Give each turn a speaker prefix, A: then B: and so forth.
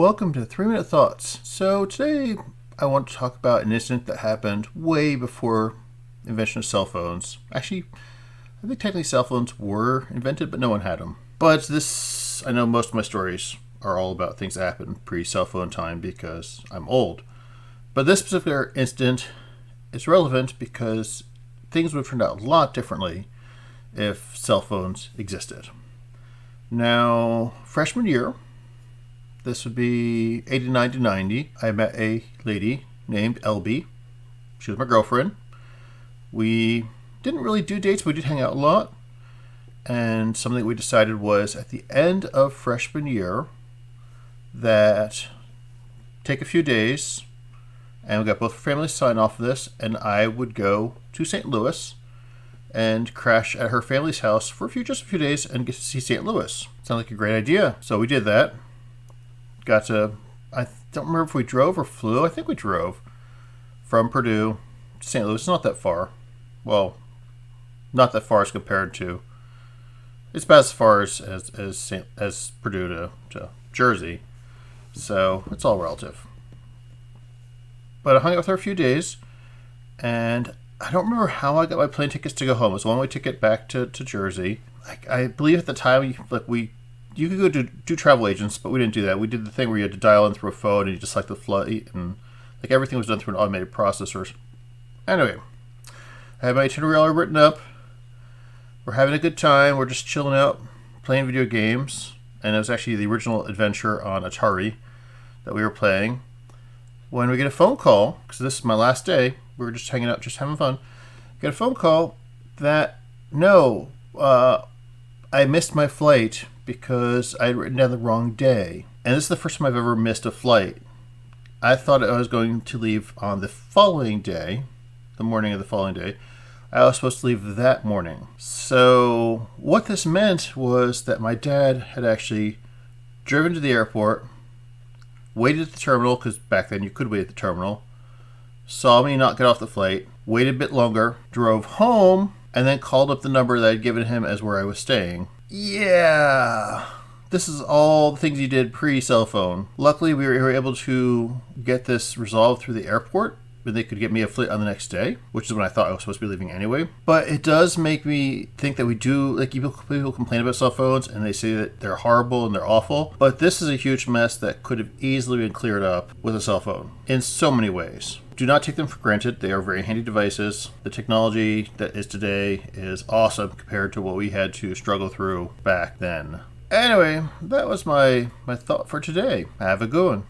A: Welcome to 3 Minute Thoughts. So today I want to talk about an incident that happened way before the invention of cell phones. Actually, I think technically cell phones were invented, but no one had them. But this, I know most of my stories are all about things that happened pre-cell phone time because I'm old. But this particular incident is relevant because things would have turned out a lot differently if cell phones existed. Now, freshman year, this would be 89 to 90. I met a lady named LB. She was my girlfriend. We didn't really do dates, but we did hang out a lot. And something we decided was at the end of freshman year that take a few days, and we got both families to sign off of this, and I would go to St. Louis and crash at her family's house for just a few days and get to see St. Louis. Sounded like a great idea. So we did that. I don't remember if we drove or flew. I think we drove from Purdue to St. Louis. It's not that far. Well, not that far as compared to. It's about as far as Purdue to Jersey. So it's all relative. But I hung out with her a few days, and I don't remember how I got my plane tickets to go home. It was a one-way ticket back to Jersey. I believe at the time you could go do travel agents, but we didn't do that. We did the thing where you had to dial in through a phone and you just select the flight, and everything was done through an automated processor. Anyway, I had my itinerary all written up. We're having a good time. We're just chilling out, playing video games, and it was actually the original adventure on Atari that we were playing. When we get a phone call, because this is my last day, we were just hanging out, just having fun. Get a phone call that I missed my flight because I had written down the wrong day. And this is the first time I've ever missed a flight. I thought I was going to leave on the following day, the morning of the following day. I was supposed to leave that morning. So what this meant was that my dad had actually driven to the airport, waited at the terminal, because back then you could wait at the terminal, saw me not get off the flight, waited a bit longer, drove home, and then called up the number that I'd given him as where I was staying. Yeah, this is all the things he did pre-cell phone. Luckily, we were able to get this resolved through the airport, but they could get me a flight on the next day, which is when I thought I was supposed to be leaving anyway. But it does make me think that we do, people complain about cell phones and they say that they're horrible and they're awful. But this is a huge mess that could have easily been cleared up with a cell phone in so many ways. Do not take them for granted. They are very handy devices. The technology that is today is awesome compared to what we had to struggle through back then. Anyway, that was my thought for today. Have a good one.